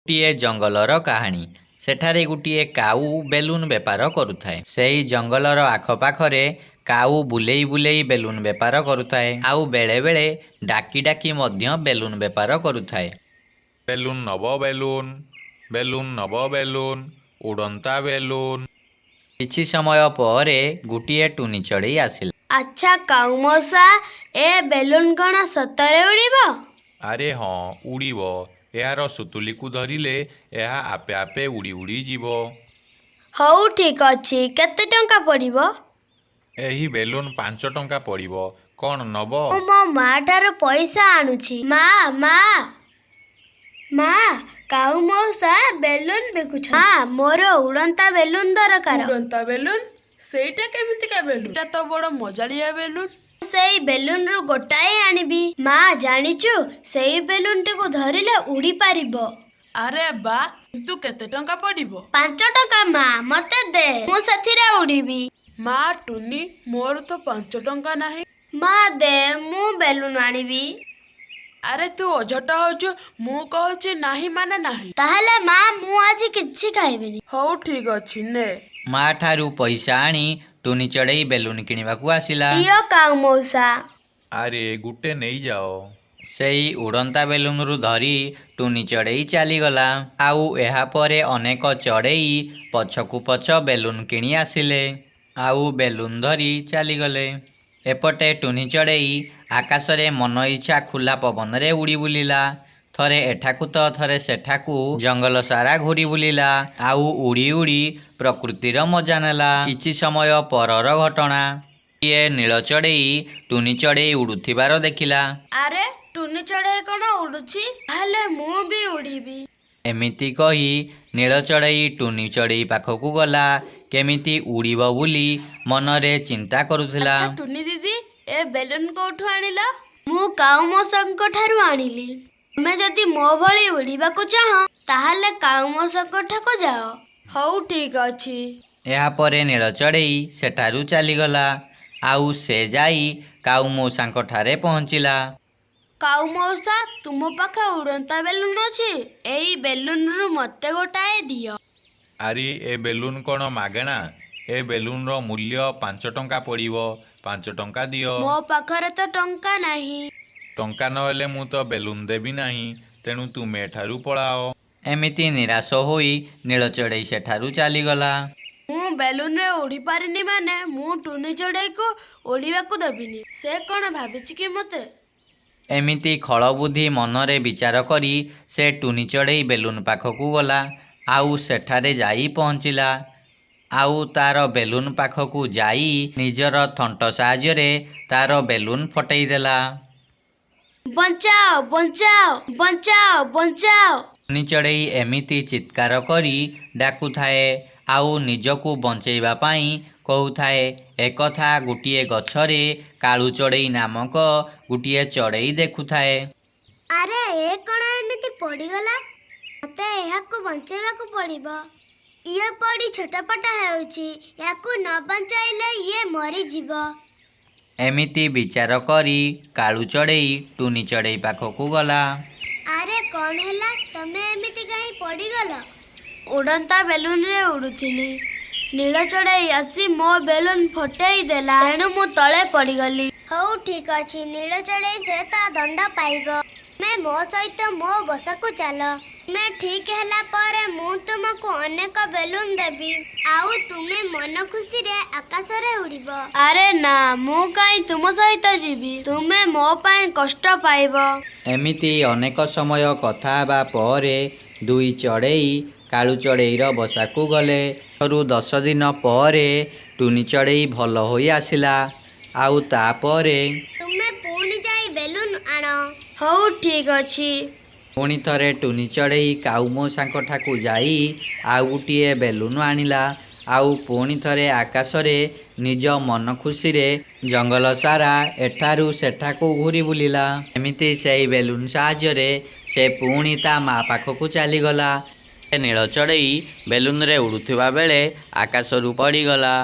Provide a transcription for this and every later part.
ଗୋଟିଏ ଜଙ୍ଗଲର କାହାଣୀ। ସେଠାରେ ଗୋଟିଏ କାଉ ବେଲୁନ ବେପାର କରୁଥାଏ। ସେହି ଜଙ୍ଗଲର ଆଖପାଖରେ କାଉ ବୁଲେଇ ବୁଲେଇ ବେଲୁନ ବେପାର କରୁଥାଏ। ଆଉ ବେଳେବେଳେ ଡାକି ଡାକି ମଧ୍ୟ ବେଲୁନ ବେପାର କରୁଥାଏ। ବେଲୁନ ନବ ବେଲୁନ, ବେଲୁନ ନବ ବେଲୁନ, ଉଡ଼ନ୍ତା ବେଲୁନ। କିଛି ସମୟ ପରେ ଗୋଟିଏ ଟୁନି ଚଢ଼େଇ ଆସିଲା। ଆଚ୍ଛା କାଉ ମଉସା, ଏ ବେଲୁନ କ'ଣ ସତରେ ଉଡ଼ିବ? ଆରେ ହଁ, ଉଡ଼ିବ। ଏହାର ସୁତୁଲିକୁ ଧରିଲେ ଏହା ଆପେ ଆପେ ଉଡ଼ି ଉଡ଼ି ଯିବ। ହଉ ଠିକ୍ ଅଛି, କେତେ ଟଙ୍କା ପଡ଼ିବ? ଏହି ବେଲୁନ 5 ଟଙ୍କା ପଡ଼ିବ। କ'ଣ ନବ? ମୁଁ ମୋ ମା ଠାରୁ ପଇସା ଆଣୁଛି। ମା, କାଉ ମଉସା ବେଲୁନ ବିକୁଛନ୍ତି। ମା, ମୋର ଉଡ଼ନ୍ତା ବେଲୁନ ଦରକାର। ଉଡ଼ନ୍ତା ବେଲୁନ? ସେଇଟା କେମିତିକା ବେଲୁନ? ଏଟା ତ ବଡ଼ ମଜାଳିଆ ବେଲୁନ। ସେଇ ବେଲୁନରୁ ଗୋଟାଏ ଆଣିବି। ମା, ଜାଣିଛୁ ସେଇ ବେଲୁନଟିକୁ ଧରିଲେ ଉଡ଼ି ପାରିବ। ଆରେ ବା, କିନ୍ତୁ କେତେ ଟଙ୍କା ପଡ଼ିବ? 5 ଟଙ୍କା ମା, ମତେ ଦେ, ମୁଁ ସେଥିରେ ଉଡ଼ିବି। ମା ଟୁନି, ମୋର ତ 5 ଟଙ୍କା ନାହିଁ। ମା ଦେ, ମୁଁ ବେଲୁନ ଆଣିବି। ଆରେ ତୁ ଅଝଟ ହଉଛୁ, ମୁଁ କହୁଛି ନାହିଁ ମାନେ ନାହିଁ। ତାହେଲେ ମା, ମୁଁ ଆଜି କିଛି ଖାଇବିନି। ହଉ ଠିକ୍ ଅଛି, ନେ। ମା ଠାରୁ ପଇସା ଆଣି ଟୁନି ଚଢ଼େଇ ବେଲୁନ କିଣିବାକୁ ଆସିଲା। ପ୍ରିୟ କାଉ ମଉସା, ଆରେ ଗୋଟେ ନେଇଯାଅ। ସେଇ ଉଡ଼ନ୍ତା ବେଲୁନରୁ ଧରି ଟୁନି ଚଢ଼େଇ ଚାଲିଗଲା। ଆଉ ଏହାପରେ ଅନେକ ଚଢ଼େଇ ପଛକୁ ପଛ ବେଲୁନ କିଣି ଆସିଲେ। ଆଉ ବେଲୁନ ଧରି ଚାଲିଗଲେ। ଏପଟେ ଟୁନି ଚଢ଼େଇ ଆକାଶରେ ମନ ଇଚ୍ଛା ଖୋଲା ପବନରେ ଉଡ଼ି ବୁଲିଲା। ଥରେ ଏଠାକୁ ତ ଥରେ ସେଠାକୁ ଜଙ୍ଗଲ ସାରା ଘୁରି ବୁଲିଲା। ଆଉ ଉଡ଼ି ଉଡ଼ି ପ୍ରକୃତିର ମଜା ନେଲା। କିଛି ସମୟ ପରର ଘଟଣା। ଇଏ ନୀଳ ଚଢ଼େଇ ଟୁନି ଚଢ଼େଇ ଉଡ଼ୁଥିବାର ଦେଖିଲା। ଆରେ ଟୁନି ଚଢ଼େଇ କ'ଣ ଉଡ଼ୁଛି? ତାହେଲେ ମୁଁ ବି ଉଡ଼ିବି। ଏମିତି କହି ନୀଳ ଚଢ଼େଇ ଟୁନି ଚଢ଼େଇ ପାଖକୁ ଗଲା। କେମିତି ଉଡ଼ିବ ବୋଲି ମନରେ ଚିନ୍ତା କରୁଥିଲା। ଆଚ୍ଛା ଟୁନି ଦିଦି, ଏ ବେଲୁନ କୋଉଠୁ ଆଣିଲ? ମୁଁ କାଉ ମଉସାଙ୍କ ଠାରୁ ଆଣିଲି। ତୁମେ ଯଦି ମୋ ଭଳି ଉଡ଼ିବାକୁ ଚାହଁ, ତାହେଲେ କାଉ ମଉସାଙ୍କ ଠାକୁ ଯାଅ। ହଉ ଠିକ୍ ଅଛି। ଏହାପରେ ନୀଳ ଚଢ଼େଇ ସେଠାରୁ ଚାଲିଗଲା। ଆଉ ସେ ଯାଇ କାଉ ମଉସାଙ୍କ ଠାରେ ପହଞ୍ଚିଲା। କାଉ ମଉସା, ତୁମ ପାଖେ ଉଡ଼ନ୍ତା ବେଲୁନ ଅଛି? ଏଇ ବେଲୁନରୁ ମୋତେ ଗୋଟାଏ ଦିଅ। ଆରେ ଏ ବେଲୁନ କ'ଣ ମାଗଣା? ଏ ବେଲୁନର ମୂଲ୍ୟ 5 ଟଙ୍କା ପଡ଼ିବ। 5 ଟଙ୍କା ଦିଅ। ମୋ ପାଖରେ ତ ଟଙ୍କା ନାହିଁ। ଟଙ୍କା ନହେଲେ ମୁଁ ତ ବେଲୁନ ଦେବି ନାହିଁ। ତେଣୁ ତୁମେ ଏଠାରୁ ପଳାଅ। ଏମିତି ନିରାଶ ହୋଇ ନୀଳ ଚଢ଼େଇ ସେଠାରୁ ଚାଲିଗଲା। ମୁଁ ବେଲୁନରେ ଉଡ଼ି ପାରିନି ମାନେ ମୁଁ ଟୁନି ଚଢ଼େଇକୁ ଉଡ଼ିବାକୁ ଦେବିନି। ସେ କ'ଣ ଭାବିଛି କି ମୋତେ? ଏମିତି ଖଳବୁଦ୍ଧି ମନରେ ବିଚାର କରି ସେ ଟୁନି ଚଢ଼େଇ ବେଲୁନ ପାଖକୁ ଗଲା। ଆଉ ସେଠାରେ ଯାଇ ପହଞ୍ଚିଲା। ଆଉ ତାର ବେଲୁନ ପାଖକୁ ଯାଇ ନିଜର ଥଣ୍ଟ ସାହାଯ୍ୟରେ ତାର ବେଲୁନ ଫଟେଇ ଦେଲା। ବଞ୍ଚାଅ, ବଞ୍ଚାଅ, ବଞ୍ଚାଅ, ବଞ୍ଚାଅ। ଟୁନି ଚଢ଼େଇ ଏମିତି ଚିତ୍କାର କରି ଡାକୁଥାଏ। ଆଉ ନିଜକୁ ବଞ୍ଚେଇବା ପାଇଁ କହୁଥାଏ। ଏକଥା ଗୋଟିଏ ଗଛରେ କାଳୁ ଚଢ଼େଇ ନାମକ ଗୋଟିଏ ଚଢ଼େଇ ଦେଖୁଥାଏ। ଆରେ ଏ କ'ଣ ଏମିତି ପଡ଼ିଗଲା? ମୋତେ ଏହାକୁ ବଞ୍ଚେଇବାକୁ ପଡ଼ିବ। ଇଏ ପଡ଼ି ଛଟପଟ ହେଉଛି। ୟାକୁ ନ ବଞ୍ଚାଇଲେ ଇଏ ମରିଯିବ। ଏମିତି ବିଚାର କରି କାଳୁ ଚଢ଼େଇ ଟୁନି ଚଢ଼େଇ ପାଖକୁ ଗଲା। ଆରେ କ'ଣ ହେଲା? ତମେ ଏମିତି କାହିଁ ପଡ଼ିଗଲ? ଉଡ଼ନ୍ତା ବେଲୁନରେ ଉଡ଼ୁଥିଲି। ନୀଳ ଚଢ଼େଇ ଆସି ମୋ ବେଲୁନ ଫଟେଇ ଦେଲା। ତେଣୁ ମୁଁ ତଳେ ପଡ଼ିଗଲି। ହଉ ଠିକ୍ ଅଛି, ନୀଳ ଚଢ଼େଇ ସେ ତା ଦଣ୍ଡ ପାଇବ। ତୁମେ ମୋ ସହିତ ମୋ ବସାକୁ ଚାଲ। ତୁମେ ଠିକ୍ ହେଲା ପରେ ମୁଁ ତୁମକୁ ଅନେକ ବେଲୁନ ଦେବି। ଆଉ ତୁମେ ମନ ଖୁସିରେ ଆକାଶରେ ଉଡ଼ିବ। ଆରେ ନା, ମୁଁ କାହିଁ ତୁମ ସହିତ ଯିବି? ତୁମେ ମୋ ପାଇଁ କଷ୍ଟ ପାଇବ। ଏମିତି ଅନେକ ସମୟ କଥା ହେବା ପରେ ଦୁଇ ଚଢ଼େଇ କାଳୁ ଚଢ଼େଇର ବସାକୁ ଗଲେ। 10 ଦିନ ପରେ ଟୁନି ଚଢ଼େଇ ଭଲ ହୋଇ ଆସିଲା। ଆଉ ତାପରେ ତୁମେ ପୁଣି ଯାଇ ବେଲୁନ ଆଣ। ହଉ ଠିକ୍ ଅଛି। ପୁଣି ଥରେ ଟୁନି ଚଢ଼େଇ କାଉ ମଉସାଙ୍କ ଠାକୁ ଯାଇ ଆଉ ଗୋଟିଏ ବେଲୁନ ଆଣିଲା। ଆଉ ପୁଣି ଥରେ ଆକାଶରେ ନିଜ ମନ ଖୁସିରେ ଜଙ୍ଗଲ ସାରା ଏଠାରୁ ସେଠାକୁ ଘୁରି ବୁଲିଲା। ଏମିତି ସେଇ ବେଲୁନ ସାହାଯ୍ୟରେ ସେ ପୁଣି ତା ମା ପାଖକୁ ଚାଲିଗଲା। ନୀଳ ଚଢ଼େଇ ବେଲୁନରେ ଉଡ଼ୁଥିବା ବେଳେ ଆକାଶରୁ ପଡ଼ିଗଲା।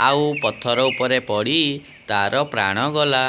ଆଉ ପଥର ଉପରେ ପଡ଼ି ତାର ପ୍ରାଣ ଗଲା।